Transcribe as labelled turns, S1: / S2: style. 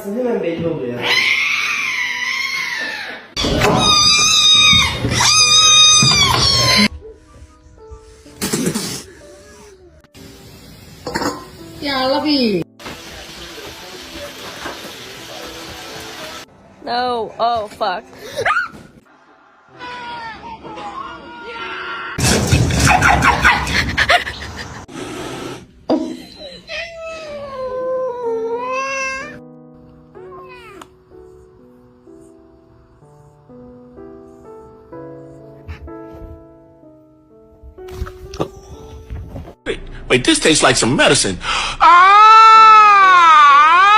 S1: bakarsın hemen belli oluyor.
S2: Ya Labi.
S3: No. Oh, fuck.
S4: Wait, this tastes like some medicine. Ah!